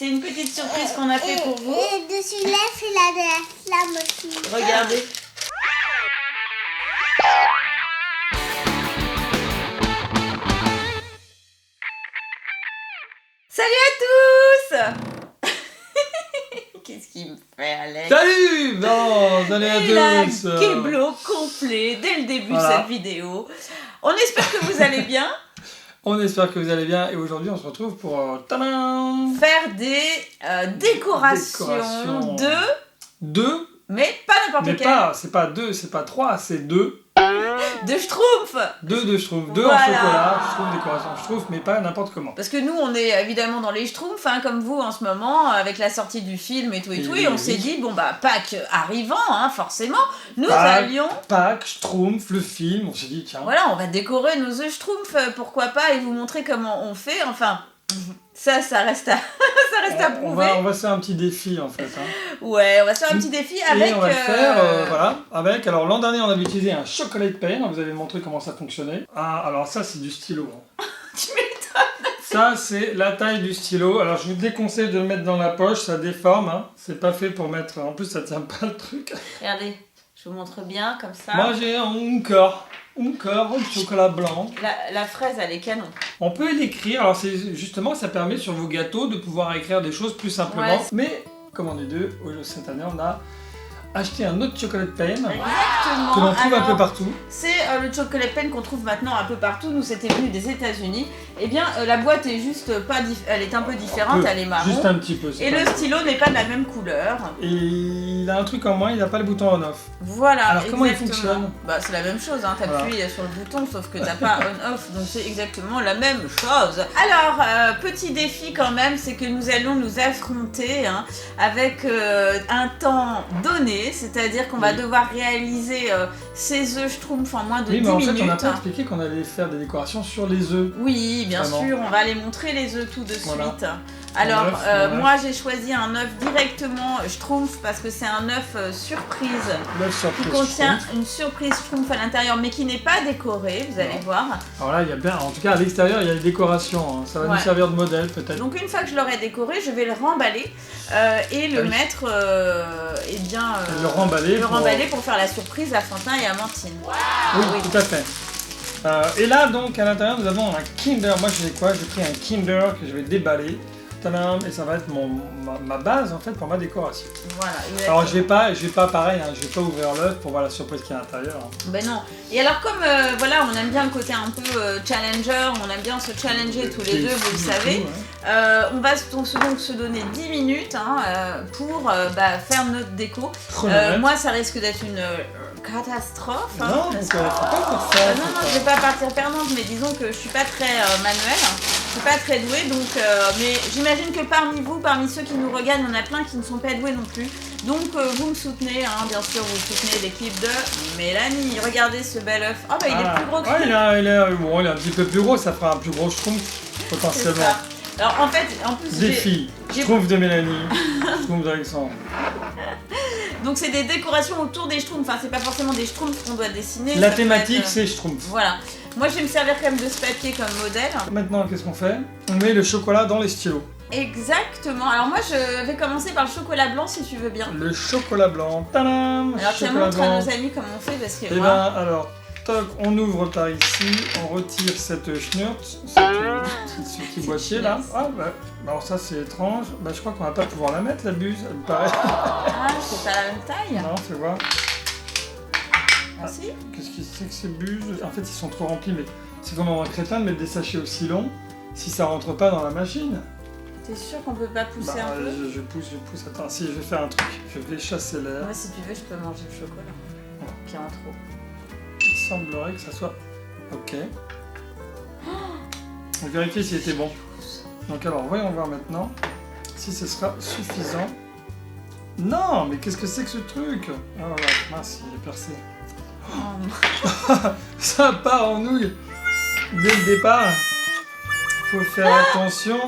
C'est une petite surprise qu'on a fait pour vous. Et dessus l'œuf, il a de la flamme aussi. Regardez. Salut à tous. Qu'est-ce qu'il me fait, Alex? Salut! Non, salut à Il a tous! un keblo complet dès le début de Voilà. cette vidéo. On espère que vous allez bien. On espère que vous allez bien et aujourd'hui on se retrouve pour tadam, Faire des décorations de... deux, Mais pas n'importe mais quel. pas, c'est pas deux, c'est pas trois, c'est deux. De Schtroumpf. Deux de Schtroumpf, deux Voilà. en chocolat, Schtroumpf décoration Schtroumpf, mais pas n'importe comment. Parce que nous, on est évidemment dans les Schtroumpfs, hein, comme vous en ce moment, avec la sortie du film et tout, et on s'est dit, bon bah, Pâques arrivant, hein, forcément, nous Pâques. allions... Pâques, Schtroumpf, le film, on s'est dit tiens. Voilà, on va décorer nos œufs Schtroumpf, pourquoi pas, et vous montrer comment on fait, enfin... Ça reste à, ça reste à prouver. On va se faire un petit défi en fait. Hein. Ouais, on va se faire un petit défi avec... Et on va le faire, voilà, avec, alors l'an dernier on avait utilisé un chocolate pen, on vous avait montré comment ça fonctionnait. Ah, alors ça c'est du stylo. Hein. Tu m'étonnes. Ça, c'est la taille du stylo. Alors, je vous déconseille de le mettre dans la poche, ça déforme. Hein. C'est pas fait pour mettre... En plus, ça tient pas le truc. Regardez, je vous montre bien, comme ça. Moi, j'ai un Unker de chocolat blanc. La fraise, elle est canon. On peut l'écrire. Alors, c'est justement, ça permet sur vos gâteaux de pouvoir écrire des choses plus simplement. Ouais. Mais, comme on est deux, cette année, on a acheté un autre chocolate pen Exactement. que l'on trouve un Alors, peu partout. c'est le chocolate pen qu'on trouve maintenant un peu partout. Nous, c'était venu des États-Unis. Eh bien, la boîte est juste pas... Elle est un peu différente, elle est marron. Juste un petit peu. c'est Et pas le grave. stylo n'est pas de la même couleur. Et il a un truc en moins, il n'a pas le bouton on-off. Voilà. Alors, comment il exactement. fonctionne? Bah, c'est la même chose, hein. T'appuies sur le bouton, sauf que t'as pas on-off, donc c'est exactement la même chose. Alors, petit défi quand même, c'est que nous allons nous affronter hein, avec un temps donné, c'est-à-dire qu'on va devoir réaliser ces œufs Schtroumpf en moins de 10 Oui, mais en minutes. fait, on n'a pas expliqué qu'on allait faire des décorations sur les œufs. Oui, bien Vraiment. sûr, on va aller montrer les œufs tout de Voilà. suite. Alors, Mon œuf. moi j'ai choisi un œuf directement Schtroumpf parce que c'est un œuf surprise L'œuf qui surprise contient Schtroumpf. une surprise Schtroumpf à l'intérieur mais qui n'est pas décorée, vous allez Non. voir. Alors là, il y a bien, en tout cas à l'extérieur, il y a des décorations. Hein. Ça va Ouais. nous servir de modèle peut-être. Donc une fois que je l'aurai décoré, je vais le remballer et le Ah oui. mettre, eh bien, Le remballer le pour- remballer pour faire la surprise à Fantin et à Amandine. Oui, oui. tout à fait. Et là, donc, à l'intérieur, nous avons un Kinder. Moi, j'ai quoi? J'ai pris un Kinder que je vais déballer. Tadam, et ça va être ma base, en fait, pour ma décoration. Voilà. Alors, je vais pas pareil, hein, je vais pas ouvrir l'œuf pour voir la surprise qu'il y a à l'intérieur. Hein. Ben non. Et alors comme voilà, on aime bien le côté un peu challenger, on aime bien se challenger tous les deux, vous le Défi et savez. tout, hein. On va donc se donner 10 minutes hein, pour faire notre déco. Chronomètre. Moi, ça risque d'être une catastrophe. Hein, Non, parce donc, que- faut pas faire ça. non, faut non, pas. je vais pas partir perdante, mais disons que je suis pas très manuelle, je suis pas très douée, donc mais j'imagine que parmi ceux qui nous regardent, il y en a plein qui ne sont pas doués non plus. Donc vous me soutenez, hein, bien sûr, vous soutenez l'équipe de Mélanie. Regardez ce bel œuf. Oh bah il est plus gros que Ouais, nous. il est un petit peu plus gros, ça fera un plus gros Schtroumpf, C'est potentiellement. ça. Alors en fait, en plus Défi, j'ai- Schtroumpf de Mélanie, Schtroumpf d'Alexandre. donc c'est des décorations autour des Schtroumpfs. Enfin, c'est pas forcément des Schtroumpfs qu'on doit dessiner. La ça peut thématique, être, c'est Schtroumpf. Voilà. Moi, je vais me servir quand même de ce papier comme modèle. Maintenant, qu'est-ce qu'on fait? On met le chocolat dans les stylos. Exactement. Alors moi, je vais commencer par le chocolat blanc si tu veux bien. Le chocolat blanc. Tadam! Alors tiens, Chocolat montre à blanc. nos amis comment on fait parce que Et moi... ben alors, toc, on ouvre par ici, on retire cette schnurte, ce petit boîtier là. Ah bah, alors ça c'est étrange. Bah je crois qu'on va pas pouvoir la mettre la buse, elle me paraît. Ah, c'est pas la même taille. Non, c'est voir. Ah, si. Qu'est-ce que c'est que ces buses? En fait ils sont trop remplis, mais c'est comme un crétin de mettre des sachets aussi longs si ça rentre pas dans la machine. T'es sûr qu'on peut pas pousser Bah, un peu? je pousse. Attends, si je vais faire un truc, je vais chasser l'air. Moi, si tu veux, je peux manger le chocolat. Puis en trop. Il semblerait que ça soit ok. On va vérifier s'il était bon. Donc alors, voyons voir maintenant si ce sera suffisant. Non, mais qu'est-ce que c'est que ce truc? Ah voilà, mince, il est percé. Oh, Ça part en nouille dès le départ. Faut faire attention.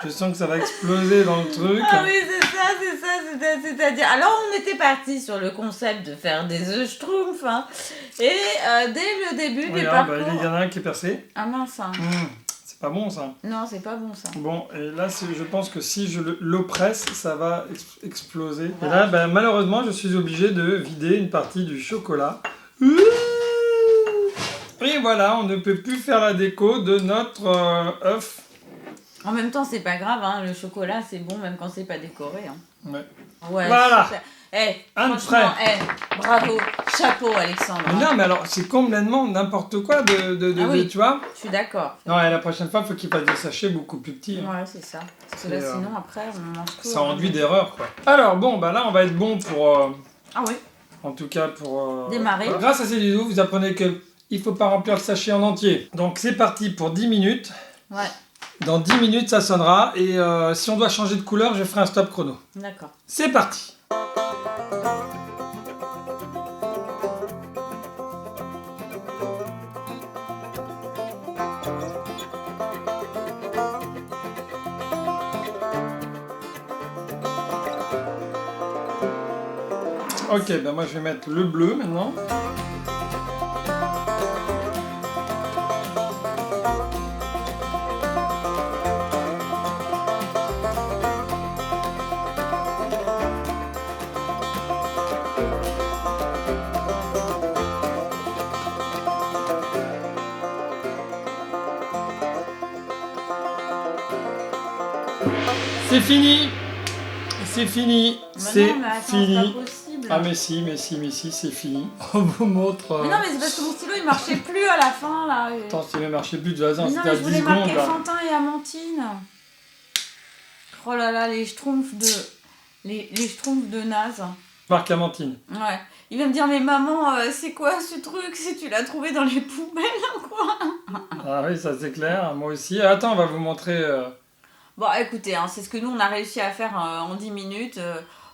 Je sens que ça va exploser dans le truc. ah oui, c'est-à-dire... Alors, on était parti sur le concept de faire des œufs Schtroumpf, hein. Et dès le début des Regarde, parcours... il y en a un qui est percé. Ah mince, hein. Mmh, C'est pas bon ça. Non, c'est pas bon ça. Bon, et là, je pense que si je l'oppresse, ça va exploser. Ouais. Et là, ben, malheureusement, je suis obligé de vider une partie du chocolat. Et voilà, on ne peut plus faire la déco de notre œuf. En même temps, c'est pas grave, hein, le chocolat c'est bon même quand c'est pas décoré. Hein. Ouais. Ouais, Voilà. super. Eh, Un franchement, bravo, chapeau Alexandre. Mais non, mais alors, c'est complètement n'importe quoi Ah oui. tu vois. Je suis d'accord. Non, et la prochaine fois, il faut qu'il fasse des sachets beaucoup plus petits. Hein. Ouais, c'est ça. Parce que là, C'est, sinon, après, on mange tout. Ça enduit d'erreur, quoi. Alors, bon, bah là, on va être bon pour... Ah oui. En tout cas, pour... Démarrer. Grâce à ces vidéos, vous apprenez que il faut pas remplir le sachet en entier. Donc, c'est parti pour 10 minutes. Ouais, Dans 10 minutes, ça sonnera. Et si on doit changer de couleur, je ferai un stop chrono. d'accord. C'est parti. Ok, ben moi je vais mettre le bleu maintenant. C'est fini. C'est fini. C'est Mais attends, fini. c'est pas possible. Ah mais si, c'est fini. On vous montre... Mais non, mais c'est parce que mon stylo il marchait plus à la fin là. Attends, ça ne marchait plus de toute façon, Mais non, c'était mais à je 10 voulais secondes marquer là. Fantin et Amantine. Oh là là, les schtroumpfs de. Les schtroumpfs de naze. Marc Amantine. Ouais. Il va me dire, mais maman, c'est quoi ce truc si tu l'as trouvé dans les poubelles ou quoi? Ah oui, ça c'est clair, moi aussi. Attends, on va vous montrer... Bon, écoutez, hein, c'est ce que nous on a réussi à faire en 10 minutes.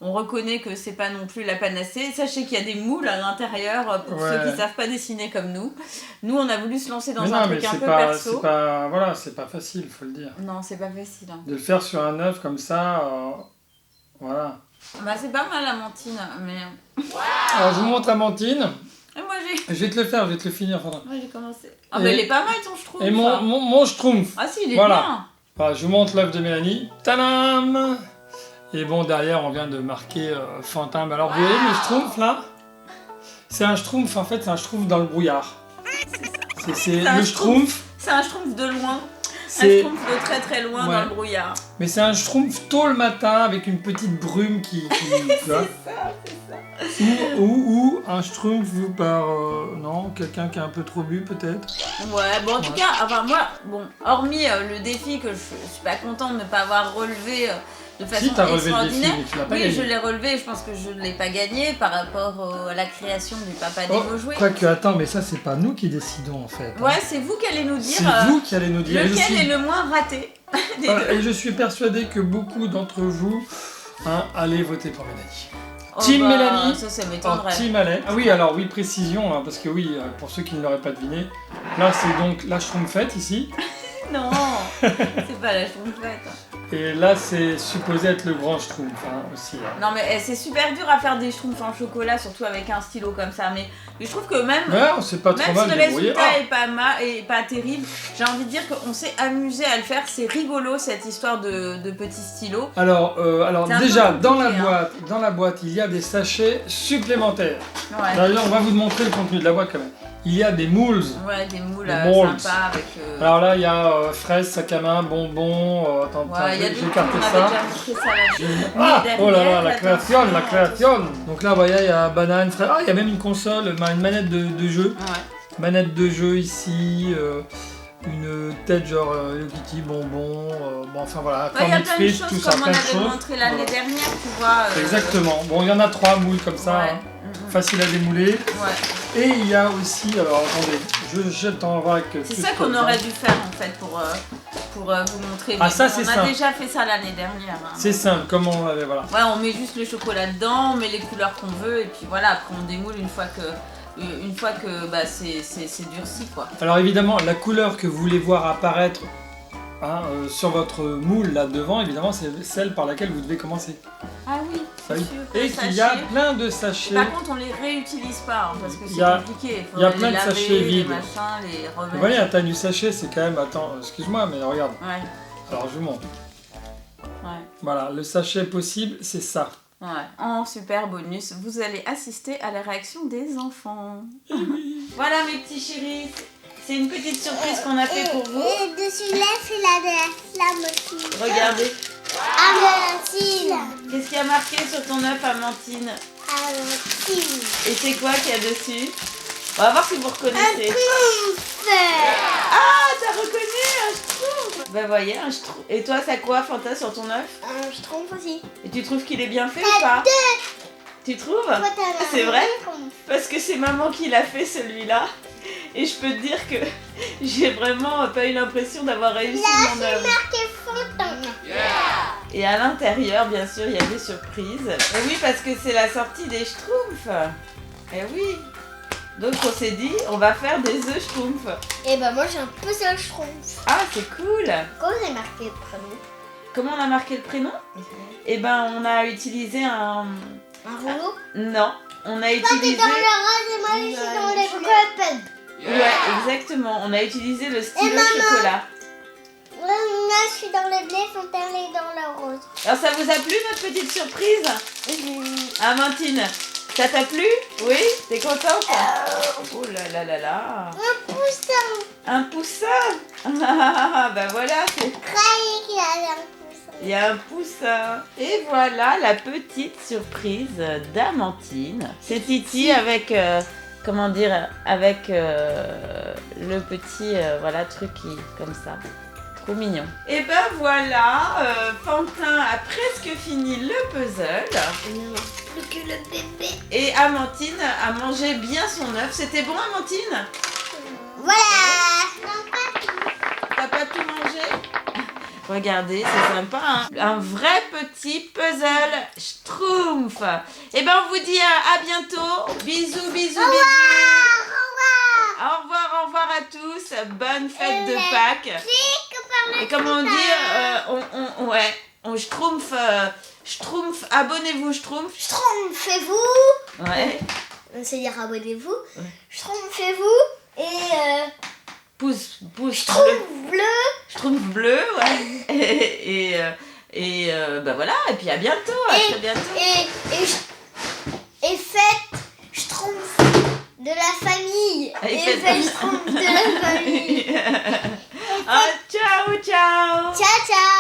On reconnaît que c'est pas non plus la panacée. Sachez qu'il y a des moules à l'intérieur pour Ouais. ceux qui savent pas dessiner comme nous. Nous, on a voulu se lancer dans Mais un non, mais truc un c'est peu pas, perso. c'est pas... Voilà, c'est pas facile, faut le dire. Non, c'est pas facile. Hein. De le faire sur un œuf comme ça, voilà. Bah, c'est pas mal, Amantine, mais. Alors je vous montre Amantine. Et moi, j'ai. Je vais te le faire, je vais te le finir. Faudra. Moi, j'ai commencé. Ah, Et- bah, il est pas mal ton schtroumpf. Et mon schtroumpf. Ah, si, il est Voilà. bien. Voilà, je vous montre l'œuf de Mélanie. Tadam! Et bon, derrière, on vient de marquer Fantin. Alors, vous voyez le schtroumpf, là? C'est un schtroumpf, en fait, c'est un schtroumpf dans le brouillard. C'est un le schtroumpf. C'est un schtroumpf de loin. Un C'est... schtroumpf de très très loin Ouais. dans le brouillard. Mais c'est un schtroumpf tôt le matin avec une petite brume qui tu vois. C'est ça. Ou un schtroumpf vu par... non, quelqu'un qui a un peu trop bu, peut-être. Ouais, bon, en tout Ouais. cas, enfin, moi, bon, hormis le défi que je suis pas contente de ne pas avoir relevé de façon Si, t'as relevé le défi, extraordinaire. mais tu l'as pas Oui, gagné. je l'ai relevé, je pense que je ne l'ai pas gagné par rapport à la création du Papa des mots joués. Quoique, attends, mais ça, c'est pas nous qui décidons, en fait. hein. Ouais, c'est vous qui allez nous dire C'est vous qui allez nous dire. Et je lequel suis- est le moins raté des Voilà, deux. et je suis persuadé que beaucoup d'entre vous allez voter pour Mélanie. Oh, Team bah, Mélanie. Ça En m'étonnerait. Team Alain. Ah oui, alors oui, précision, hein, parce que oui, pour ceux qui ne l'auraient pas deviné, là c'est donc la Schtroumpfette ici, Non, c'est pas la schtroumpfette. et là c'est supposé être le grand Schtroumpf hein, aussi. hein. Non, mais c'est super dur à faire des schtroumpfs en chocolat, surtout avec un stylo comme ça. Mais je trouve que même. Ouais, on s'est pas trop Même si mal le débrouillé. résultat est pas terrible, j'ai envie de dire qu'on s'est amusé à le faire. C'est rigolo cette histoire de petits stylos. Alors C'est un peu déjà, compliqué, dans la boîte, il y a des sachets supplémentaires. Ouais, D'ailleurs, on va vous montrer le contenu de la boîte quand même. Il y a des moules. ouais, des moules Des molds. sympas avec. Alors là, il y a fraises, sac à main, bonbons. Attends, Ouais, il y a j'ai d'autres écarté on ça. avait déjà montré ça là. Ah, Mais oh là là, derrière, la création, la attention, création. Donc là, vous voyez, il y a banane, fraise. Ah, il y a même une console, une manette de jeu. Ouais. Manette de jeu ici, une tête genre Hello Kitty, bonbons, bon enfin voilà, Ouais, il y a Comic plein de Fish, tout choses ça, comme on plein de avait choses. montré l'année Voilà. dernière, tu vois. Exactement. Bon, il y en a 3 moules comme ça, Ouais. hein. Facile à démouler. Ouais. Et il y a aussi, alors attendez, je jette en vrac. C'est ça qu'on aurait dû faire en fait pour vous montrer. Ah, Mais ça, bon, c'est on a simple. déjà fait ça l'année dernière. Hein. C'est simple, comment on l'avait, voilà. Ouais, on met juste le chocolat dedans, on met les couleurs qu'on veut et puis voilà, après on démoule une fois que bah, c'est durci quoi. Alors évidemment, la couleur que vous voulez voir apparaître hein, sur votre moule là devant, évidemment, c'est celle par laquelle vous devez commencer. Ah oui. Ça y est. tissus, Et qu'il y a plein de sachets. Par contre, on les réutilise pas hein, parce que Il c'est y a- compliqué. il y a Faudrait plein les de laver, sachets les vides. machins, les remettre. Vous voyez, la taille du sachet, c'est quand même... Attends, excuse-moi, mais regarde. Ouais, Alors, je vous montre. ouais. Voilà, le sachet possible, c'est ça. Ouais. En super bonus, vous allez assister à la réaction des enfants. Voilà mes petits chéris, c'est une petite surprise qu'on a fait pour vous. Et dessus l'œuf et la flamme aussi. Regardez, Amandine. qu'est-ce qu'il y a marqué sur ton œuf, Amandine? Amandine. Et c'est quoi qu'il y a dessus? On va voir si vous reconnaissez. Schtroumpf. Ah, t'as reconnu un schtroumpf? Ben voyez, un schtroumpf. Et toi, ça quoi, Fanta, sur ton œuf? Un schtroumpf aussi. Et tu trouves qu'il est bien fait ou pas? Tu trouves? Toi, t'as un C'est vrai? schtroumpf. Parce que c'est maman qui l'a fait celui-là. Et je peux te dire que j'ai vraiment pas eu l'impression d'avoir réussi mon œuvre. Marqué Fontaine. Et à l'intérieur, bien sûr, il y a des surprises. Et oui, parce que c'est la sortie des schtroumpfs. Et oui. Donc on s'est dit, on va faire des œufs schtroumpfs. Et ben moi j'ai un peu ça schtroumpf. Ah, c'est cool. Comment c'est marqué le prénom? Comment on a marqué le prénom? Eh ben, on a utilisé un... Un rouleau? Non, on a Toi t'es utilisé... dans le rose et moi je suis dans les crêpes. Ouais, exactement. On a utilisé le stylo maman. chocolat. Moi je suis dans le blé, Fontaine est dans le rose. Alors ça vous a plu notre petite surprise? Amandine, ça t'a plu? Oui? T'es contente? Oh là là là là. Un poussin. Un poussin. Ben voilà, c'est... Croyez qu'il y avait un poussin. Il y a un poussin. Et voilà la petite surprise d'Amandine. C'est Titi avec... comment dire? Avec le petit... voilà, truc qui... comme ça. Trop mignon. Et ben voilà, Fantin a presque fini le puzzle. Plus que le bébé. Et Amandine a mangé bien son œuf. C'était bon, Amandine? Voilà. T'as pas tout mangé? Regardez, c'est sympa, hein? Un vrai petit puzzle schtroumpf. Et ben on vous dit à bientôt. Bisous, bisous, bisous. Au revoir, au revoir à tous. Bonne fête de Pâques. Et comment on dit, on schtroumpf, schtroumpf, abonnez-vous schtroumpf. Schtroumpfez-vous. Ouais. C'est dire abonnez-vous. Schtroumpfez-vous. Et Pouce bleu. schtroumpf bleu. Schtroumpf bleu, ouais. Et bah voilà, et puis à bientôt, à très bientôt. Et faites schtroumpf de la famille. Et Et faites- faites schtroumpf de la famille. Ah, ciao, ciao. Ciao, ciao.